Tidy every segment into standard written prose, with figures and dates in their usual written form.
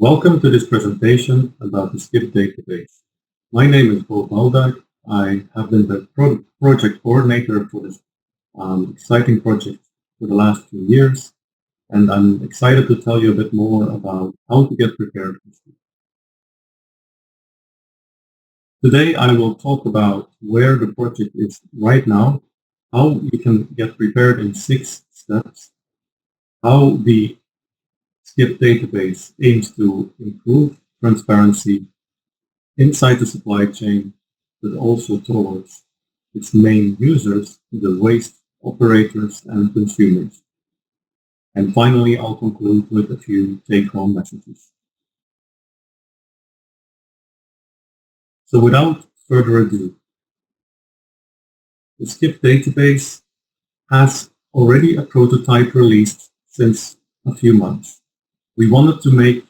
Welcome to this presentation about the SCIP database. My name is Balduyck. I have been the project coordinator for this exciting project for the last few years, and I'm excited to tell you a bit more about how to get prepared for SCIP. Today I will talk about where the project is right now, how you can get prepared in 6 steps, how the SCIP database aims to improve transparency inside the supply chain, but also towards its main users, the waste operators and consumers. And finally, I'll conclude with a few take-home messages. So without further ado, the SCIP database has already a prototype released since a few months. We wanted to make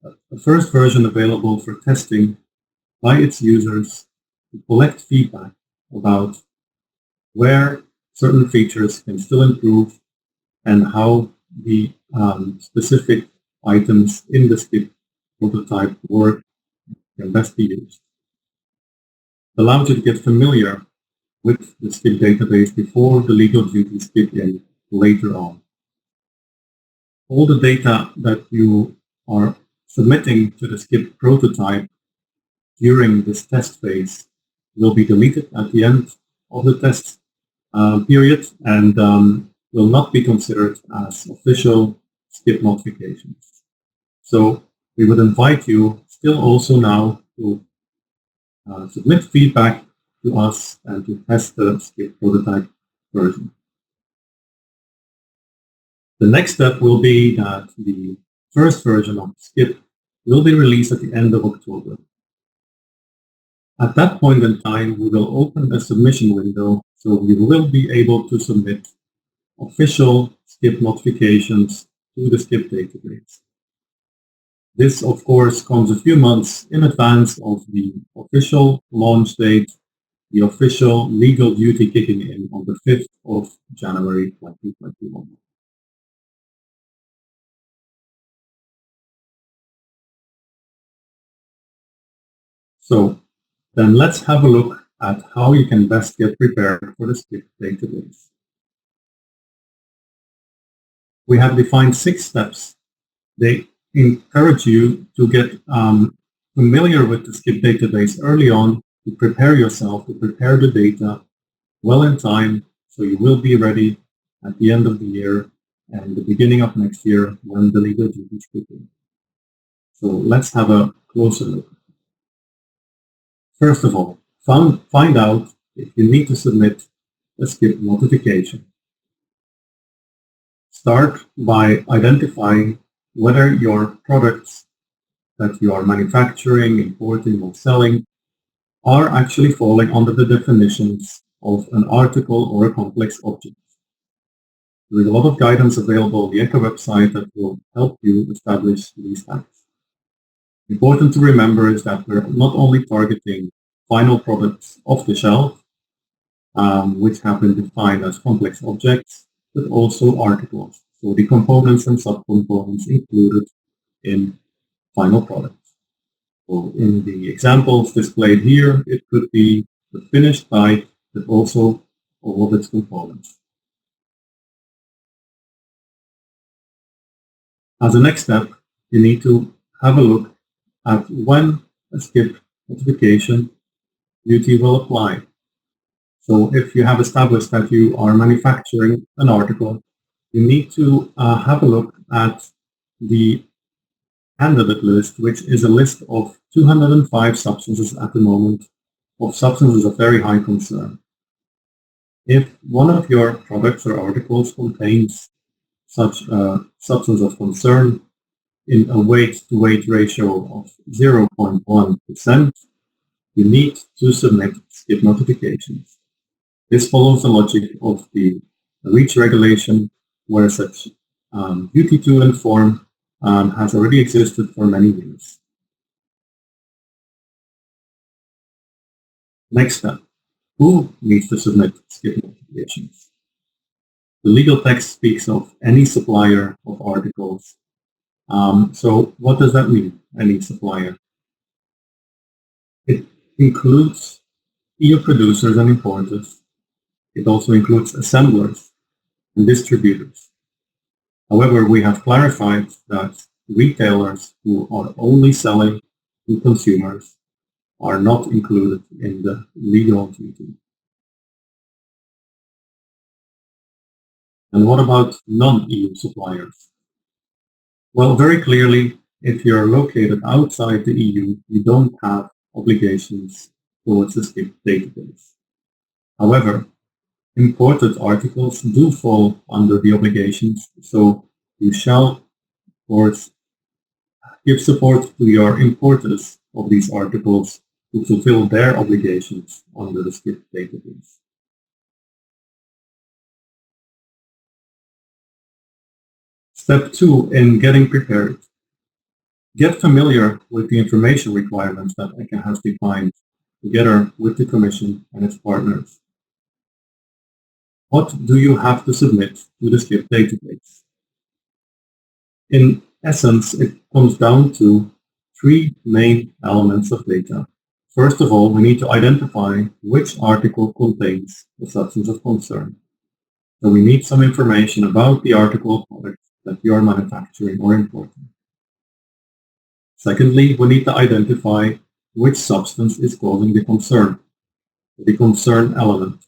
a first version available for testing by its users to collect feedback about where certain features can still improve and how the specific items in the SCIP prototype work can best be used. It allows you to get familiar with the SCIP database before the legal duties kick in later on. All the data that you are submitting to the SCIP prototype during this test phase will be deleted at the end of the test period and will not be considered as official SCIP modifications. So we would invite you still also now to submit feedback to us and to test the SCIP prototype version. The next step will be that the first version of SCIP will be released at the end of October. At that point in time, we will open a submission window, so you will be able to submit official SCIP modifications to the SCIP database. This, of course, comes a few months in advance of the official launch date, the official legal duty kicking in on the 5th of January 2021. So then let's have a look at how you can best get prepared for the SCIP database. We have defined 6 steps. They encourage you to get familiar with the SCIP database early on, to prepare yourself, to prepare the data well in time, so you will be ready at the end of the year and the beginning of next year when the legal duties kick in. So let's have a closer look. First of all, find out if you need to submit a SCIP notification. Start by identifying whether your products that you are manufacturing, importing, or selling are actually falling under the definitions of an article or a complex object. There is a lot of guidance available on the ECHA website that will help you establish these facts. Important to remember is that we're not only targeting final products off the shelf, which have been defined as complex objects, but also articles, so the components and subcomponents included in final products. So in the examples displayed here, it could be the finished bike, but also all of its components. As a next step, you need to have a look at when a SCIP notification duty will apply. So if you have established that you are manufacturing an article, you need to have a look at the candidate list, which is a list of 205 substances at the moment, of substances of very high concern. If one of your products or articles contains such a substance of concern in a weight-to-weight ratio of 0.1%, you need to submit SCIP notifications. This follows the logic of the REACH regulation, where such duty to inform has already existed for many years. Next step, who needs to submit SCIP notifications? The legal text speaks of any supplier of articles So what does that mean, any supplier? It includes EU producers and importers. It also includes assemblers and distributors. However, we have clarified that retailers who are only selling to consumers are not included in the legal duty. And what about non-EU suppliers? Well, very clearly, if you're located outside the EU, you don't have obligations towards the SCIP database. However, imported articles do fall under the obligations, so you shall, of course, give support to your importers of these articles to fulfill their obligations under the SCIP database. Step 2 in getting prepared. Get familiar with the information requirements that ECHA has defined together with the Commission and its partners. What do you have to submit to the SCIP database? In essence, it comes down to 3 main elements of data. First of all, we need to identify which article contains the substance of concern. So we need some information about the article or product that you are manufacturing or importing. Secondly, we need to identify which substance is causing the concern element.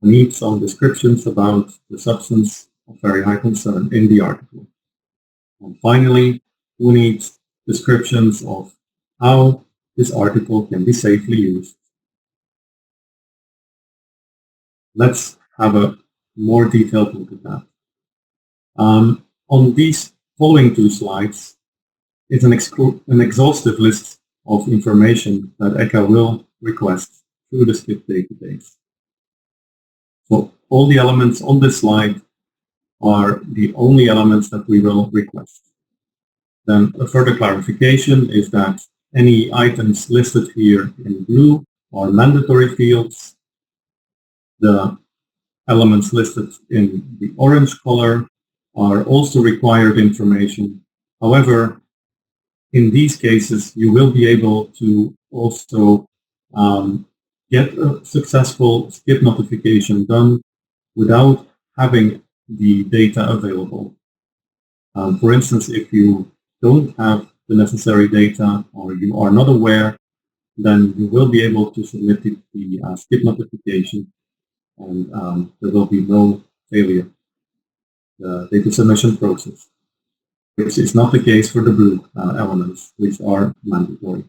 We need some descriptions about the substance of very high concern in the article. And finally, we need descriptions of how this article can be safely used. Let's have a more detailed look at that. On these following 2 slides is an exhaustive list of information that ECHA will request through the SCIP database. So all the elements on this slide are the only elements that we will request. Then a further clarification is that any items listed here in blue are mandatory fields. The elements listed in the orange color are also required information. However, in these cases, you will be able to also get a successful SCIP notification done without having the data available. For instance, if you don't have the necessary data or you are not aware, then you will be able to submit the SCIP notification and there will be no failure. The data submission process, which is not the case for the blue elements, which are mandatory.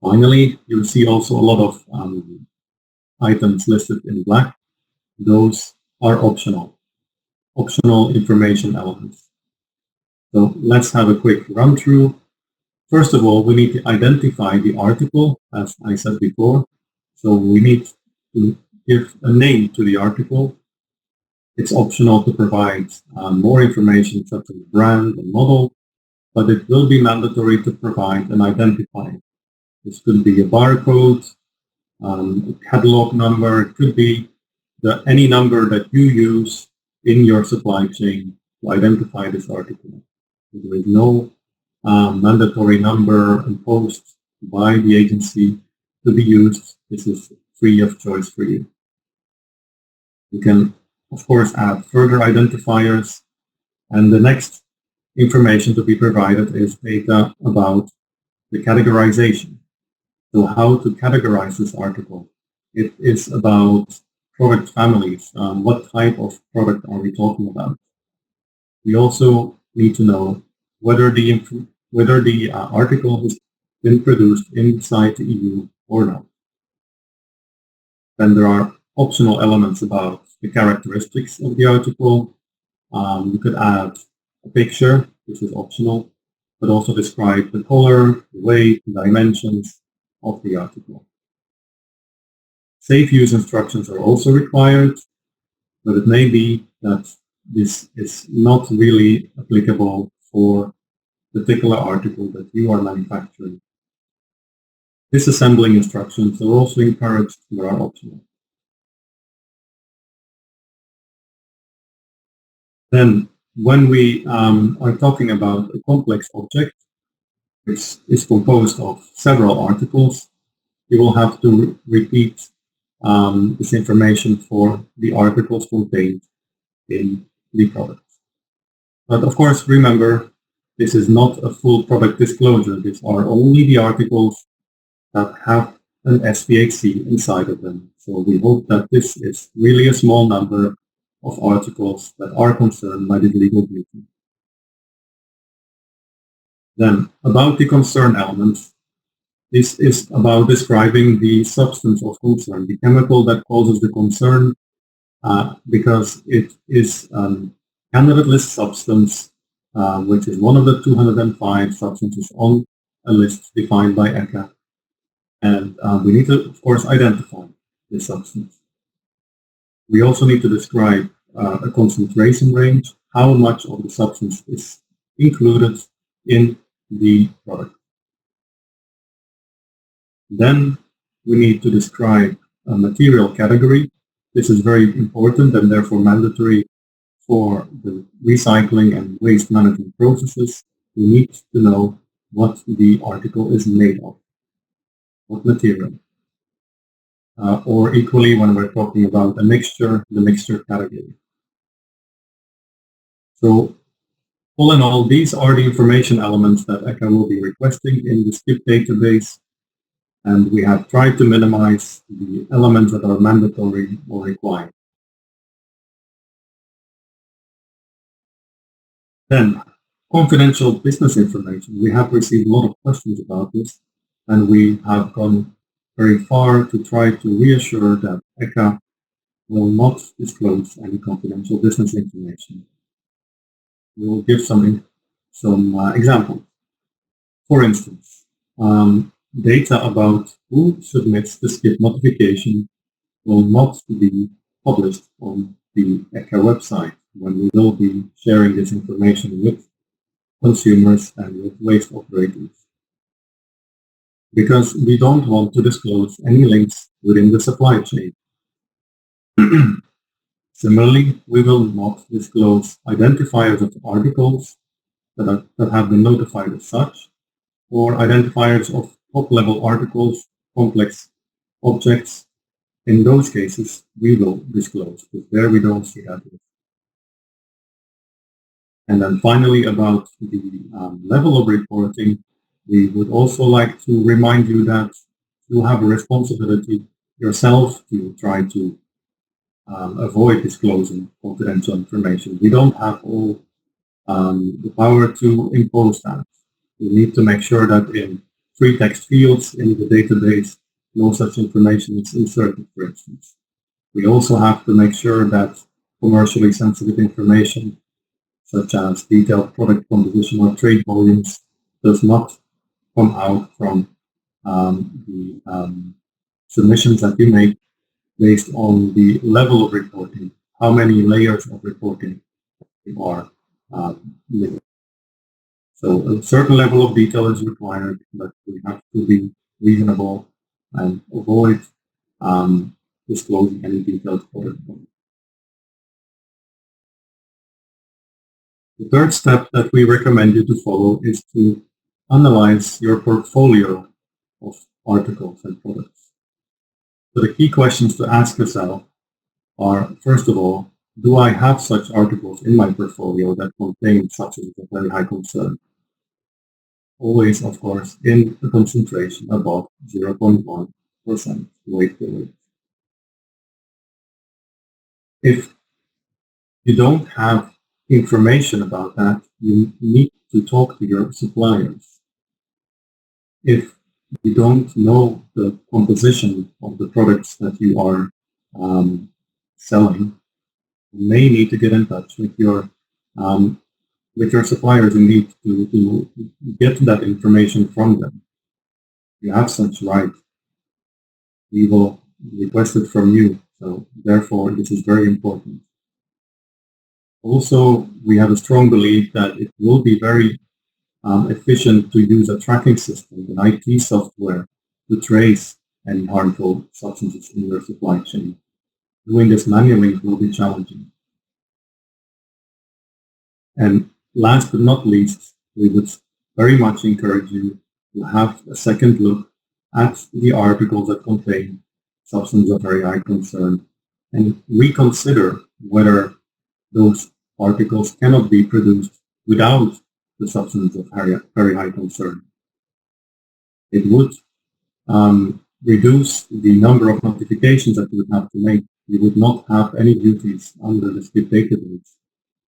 Finally, you'll see also a lot of items listed in black. Those are optional information elements. So let's have a quick run through. First of all, we need to identify the article, as I said before. So we need to give a name to the article. It's optional to provide more information such as brand and model, but it will be mandatory to provide an identifier. This could be a barcode, a catalog number, it could be any number that you use in your supply chain to identify this article. There is no mandatory number imposed by the agency to be used. This is free of choice for you. You can, of course, add further identifiers, and the next information to be provided is data about the categorization. So how to categorize this article. It is about product families. What type of product are we talking about? We also need to know whether the article has been produced inside the EU or not. Then there are optional elements about the characteristics of the article. You could add a picture, which is optional, but also describe the color, the weight, the dimensions of the article. Safe use instructions are also required, but it may be that this is not really applicable for the particular article that you are manufacturing. Disassembling instructions are also encouraged, but are optional. Then when we are talking about a complex object, which is composed of several articles, you will have to repeat this information for the articles contained in the product. But of course, remember, this is not a full product disclosure. These are only the articles that have an SPHC inside of them. So we hope that this is really a small number of articles that are concerned by this legal duty. Then, about the concern elements, this is about describing the substance of concern, the chemical that causes the concern, because it is a candidate list substance, which is one of the 205 substances on a list defined by ECHA. And we need to, of course, identify this substance. We also need to describe a concentration range, how much of the substance is included in the product. Then we need to describe a material category. This is very important and therefore mandatory for the recycling and waste management processes. We need to know what the article is made of, what material. Or equally, when we're talking about a mixture, the mixture category. So all in all, these are the information elements that ECHA will be requesting in the SCIP database, and we have tried to minimize the elements that are mandatory or required. Then, confidential business information. We have received a lot of questions about this, and we have gone very far to try to reassure that ECHA will not disclose any confidential business information. We will give some examples. For instance, data about who submits the SCIP notification will not be published on the ECHA website when we will be sharing this information with consumers and with waste operators, because we don't want to disclose any links within the supply chain. Similarly, we will not disclose identifiers of articles that have been notified as such, or identifiers of top-level articles, complex objects. In those cases, we will disclose, because there we don't see that. And then finally, about the level of reporting, we would also like to remind you that you have a responsibility yourself to try to avoid disclosing confidential information. We don't have all the power to impose that. We need to make sure that in free text fields in the database, no such information is inserted, for instance. We also have to make sure that commercially sensitive information, such as detailed product composition or trade volumes, does not come out from the submissions that you make based on the level of reporting, how many layers of reporting you are living. So a certain level of detail is required, but we have to be reasonable and avoid disclosing any detailed product. The third step that we recommend you to follow is to analyze your portfolio of articles and products. So the key questions to ask yourself are, first of all, do I have such articles in my portfolio that contain substances of very high concern? Always, of course, in a concentration above 0.1% weight per weight. If you don't have information about that, you need to talk to your suppliers. If you don't know the composition of the products that you are selling, you may need to get in touch with your suppliers indeed to get that information from them. You have such right. We will request it from you, so therefore this is very important. Also, we have a strong belief that it will be very efficient to use a tracking system, an IT software, to trace any harmful substances in your supply chain. Doing this manually will be challenging. And last but not least, we would very much encourage you to have a second look at the articles that contain substances of very high concern and reconsider whether those particles cannot be produced without the substance of very high concern. It would reduce the number of notifications that you would have to make. You would not have any duties under the SCIP database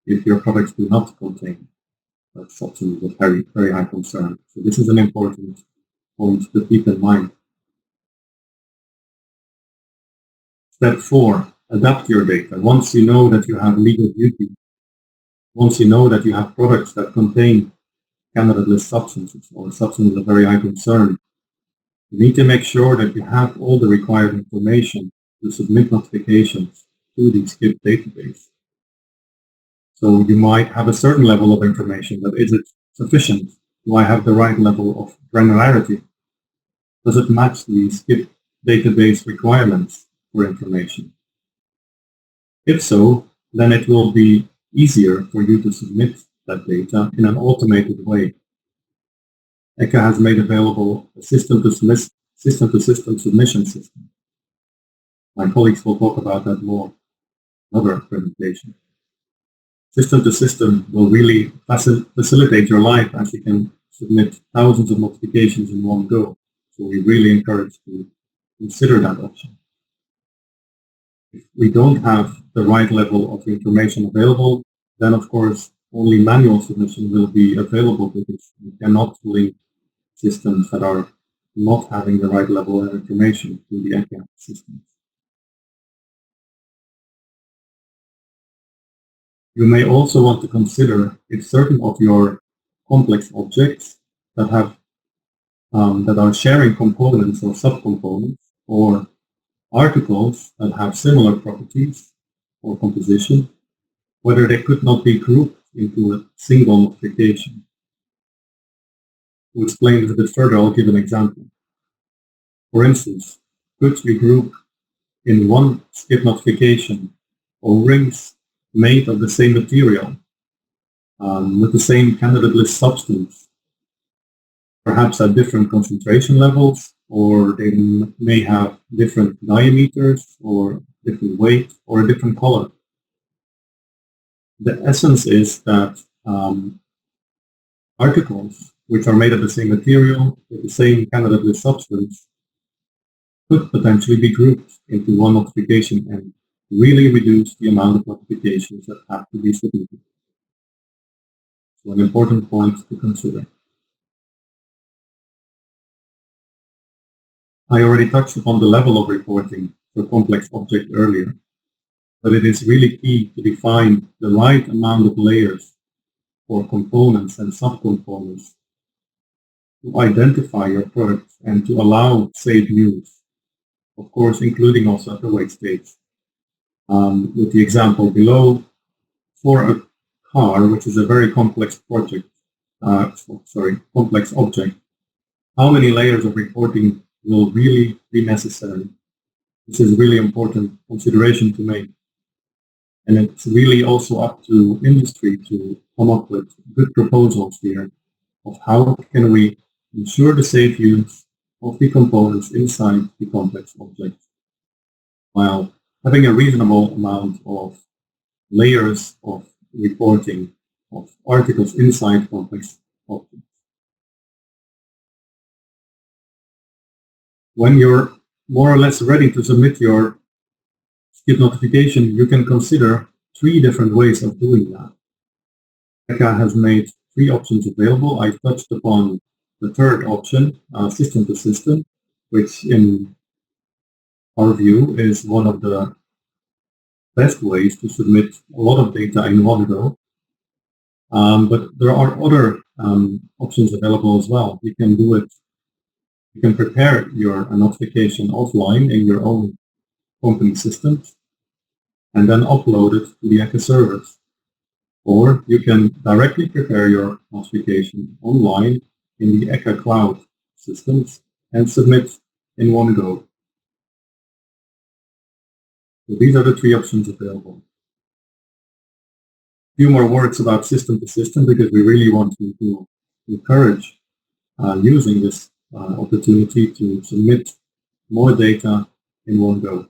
if your products do not contain substances of very high concern. So this is an important point to keep in mind. Step 4, adapt your data. Once you know that you have legal duty, once you know that you have products that contain candidate list substances or substances of very high concern, you need to make sure that you have all the required information to submit notifications to the SCIP database. So you might have a certain level of information, but is it sufficient? Do I have the right level of granularity? Does it match the SCIP database requirements for information? If so, then it will be easier for you to submit that data in an automated way. ECHA has made available a system-to-system submission system. My colleagues will talk about that more in another presentation. System-to-system will really facilitate your life, as you can submit thousands of notifications in one go. So we really encourage you to consider that option. If we don't have the right level of information available, then of course only manual submission will be available, because you cannot link systems that are not having the right level of information to the ECHA systems. You may also want to consider if certain of your complex objects that are sharing components or subcomponents, or articles that have similar properties or composition, whether they could not be grouped into a single notification. To explain this a bit further, I'll give an example. For instance, could you group in one SCIP notification O-rings made of the same material with the same candidate list substance, perhaps at different concentration levels, or they may have different diameters or different weight or a different color? The essence is that articles which are made of the same material with the same candidate list substance could potentially be grouped into one notification and really reduce the amount of notifications that have to be submitted. So an important point to consider. I already touched upon the level of reporting for complex object earlier, but it is really key to define the right amount of layers for components and subcomponents to identify your product and to allow safe use, of course, including also at the weight stage. With the example below, for a car, which is a very complex complex object, how many layers of reporting will really be necessary? This is a really important consideration to make. And it's really also up to industry to come up with good proposals here of how can we ensure the safe use of the components inside the complex object, while having a reasonable amount of layers of reporting of articles inside complex objects. When you're more or less ready to submit your SCIP notification, you can consider 3 different ways of doing that. ECHA has made 3 options available. I touched upon the third option, system-to-system, which in our view is one of the best ways to submit a lot of data in one go. But there are other options available as well. You can do it. You can prepare your notification offline in your own company systems and then upload it to the ECHA servers. Or you can directly prepare your notification online in the ECHA cloud systems and submit in one go. So these are the 3 options available. few more words about system to system, because we really want to encourage using this opportunity to submit more data in one go.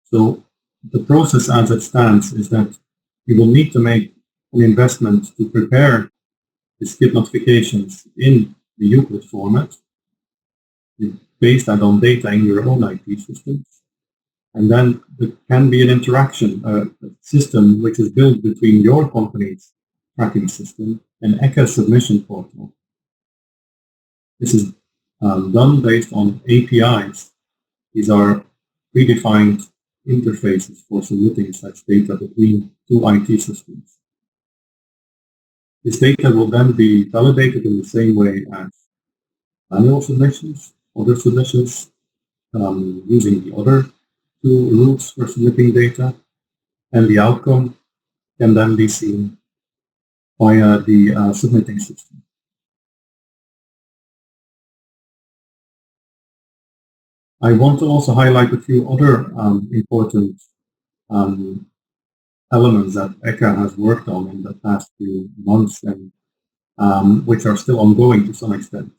So the process as it stands is that you will need to make an investment to prepare the SCIP notifications in the Euclid format. You base that on data in your own IT systems. And then there can be an interaction, a system which is built between your company's tracking system and ECHA's submission portal. This is done based on APIs. These are predefined interfaces for submitting such data between two IT systems. This data will then be validated in the same way as manual submissions, other submissions, using the other two routes for submitting data, and the outcome can then be seen via the submitting system. I want to also highlight a few other important elements that ECHA has worked on in the past few months and which are still ongoing to some extent.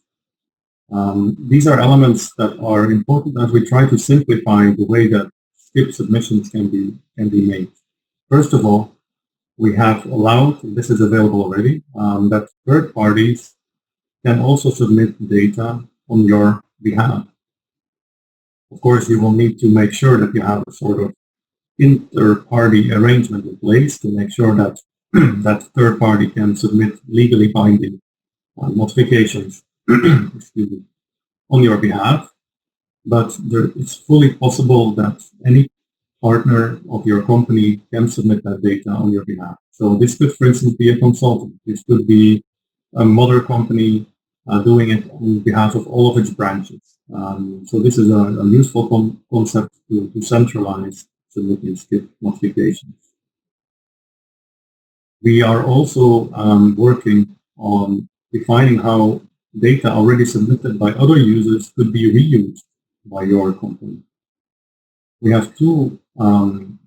These are elements that are important as we try to simplify the way that SCIP submissions can be made. First of all, we have allowed, this is available already, that third parties can also submit data on your behalf. Of course, you will need to make sure that you have a sort of inter-party arrangement in place to make sure that that third party can submit legally binding notifications excuse me, on your behalf. But it's fully possible that any partner of your company can submit that data on your behalf. So this could, for instance, be a consultant. This could be a mother company doing it on behalf of all of its branches. So this is a useful concept to centralize submitting SCIP notifications. We are also working on defining how data already submitted by other users could be reused by your company. We have two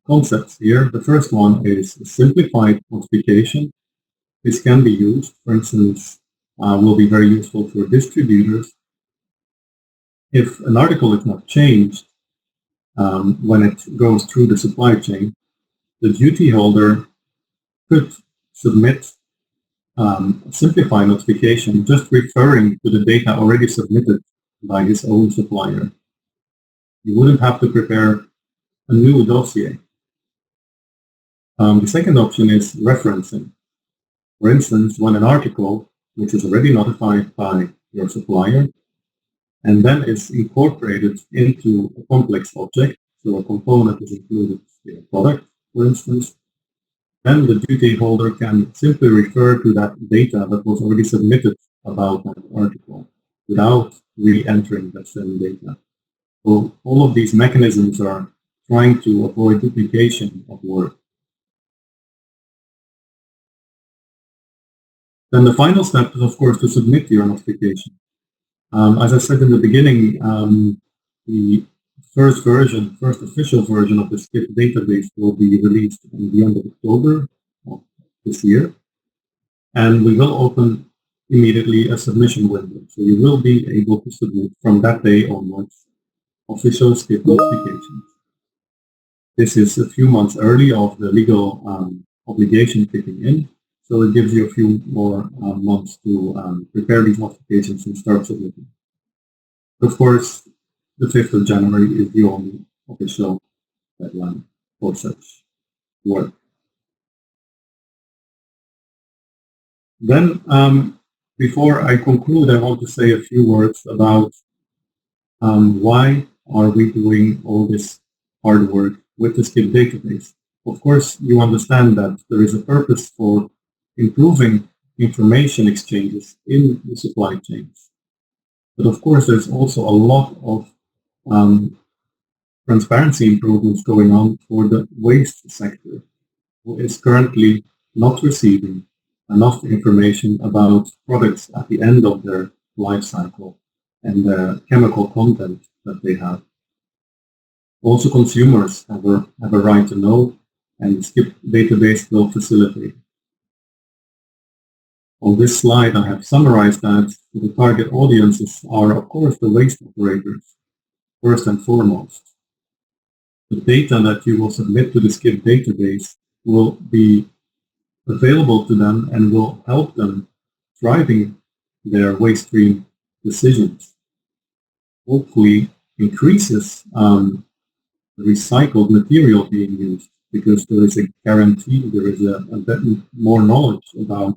concepts here. The first one is a simplified notification. This can be used, for instance, will be very useful for distributors. If an article is not changed when it goes through the supply chain, the duty holder could submit a simplified notification just referring to the data already submitted by his own supplier. You wouldn't have to prepare a new dossier. The second option is referencing. For instance, when an article, which is already notified by your supplier, and then is incorporated into a complex object, so a component is included in a product, for instance, then the duty holder can simply refer to that data that was already submitted about that article without re-entering that same data. So all of these mechanisms are trying to avoid duplication of work. Then the final step is, of course, to submit your notification. As I said in the beginning, the first official version of the SCIP database will be released at the end of October of this year. And we will open immediately a submission window. So you will be able to submit from that day onwards official SCIP notifications. This is a few months early of the legal obligation kicking in. So it gives you a few more months to prepare these notifications and start submitting. Of course, the 5th of January is the only official deadline for such work. Then, before I conclude, I want to say a few words about why are we doing all this hard work with the SCIP database. Of course, you understand that there is a purpose for improving information exchanges in the supply chains. But of course, there's also a lot of transparency improvements going on for the waste sector, who is currently not receiving enough information about products at the end of their life cycle and the chemical content that they have. Also, consumers have a right to know and the SCIP database will facilitate. On this slide, I have summarized that the target audiences are, of course, the waste operators, first and foremost. The data that you will submit to the SCIP database will be available to them and will help them driving their waste stream decisions. Hopefully increases the recycled material being used, because there is a guarantee, there is a bit more knowledge about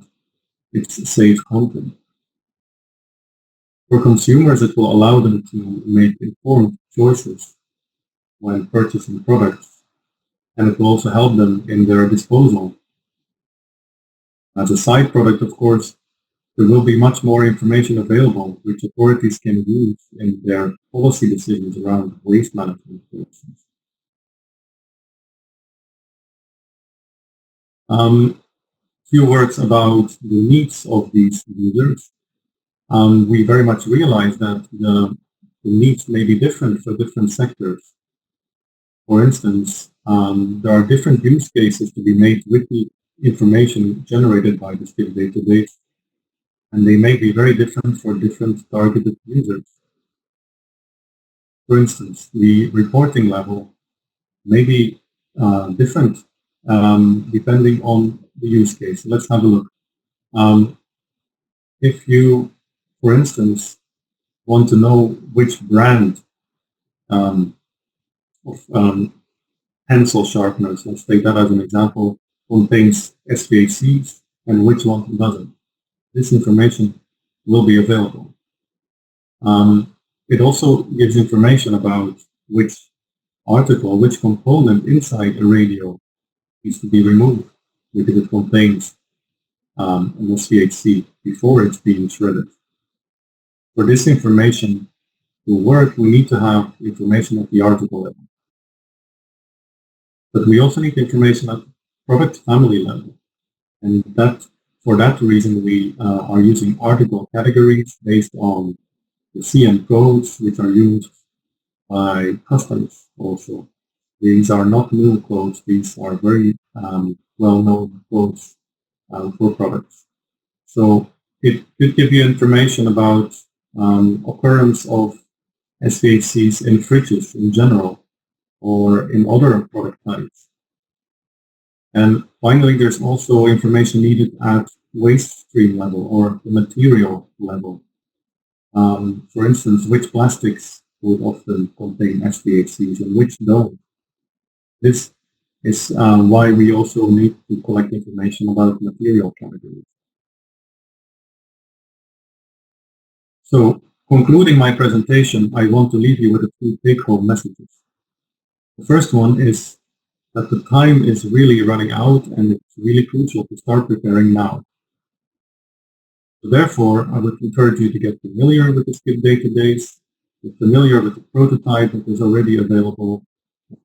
its safe content. For consumers, it will allow them to make informed choices when purchasing products, and it will also help them in their disposal. As a side product, of course, there will be much more information available which authorities can use in their policy decisions around waste management, for instance. Few words about the needs of these users. We very much realize that the needs may be different for different sectors. For instance, there are different use cases to be made with the information generated by the SCIP database, and they may be very different for different targeted users. For instance, the reporting level may be different depending on the use case. Let's have a look. If you, for instance, want to know which brand of pencil sharpeners, let's take that as an example, contains SVACs and which one doesn't, this information will be available. It also gives information about which article, which component inside a radio needs to be removed because it contains an SVHC before it's being shredded. For this information to work, we need to have information at the article level. But we also need information at product family level. And for that reason, we are using article categories based on the CM codes, which are used by customers also. These are not new codes, these are very well-known codes for products. So it could give you information about occurrence of SVHCs in fridges in general or in other product types. And finally, there's also information needed at waste stream level or the material level. For instance, which plastics would often contain SVHCs and which don't. This is why we also need to collect information about material categories. So, concluding my presentation, I want to leave you with a few take-home messages. The first one is that the time is really running out and it's really crucial to start preparing now. So therefore, I would encourage you to get familiar with the SCIP database, get familiar with the prototype that is already available,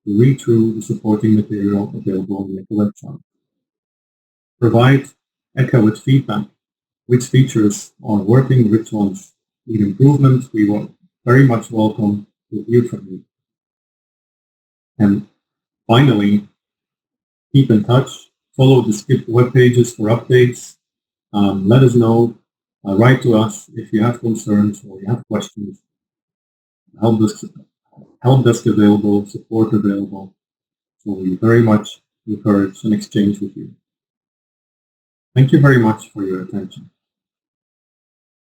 to read through the supporting material available on the website. Provide ECHA with feedback. Which features are working, which ones need improvement. We will very much welcome to hear from you. And finally, keep in touch. Follow the SCIP web pages for updates. Let us know. Write to us if you have concerns or you have questions. Help desk available, support available. So we very much encourage an exchange with you. Thank you very much for your attention.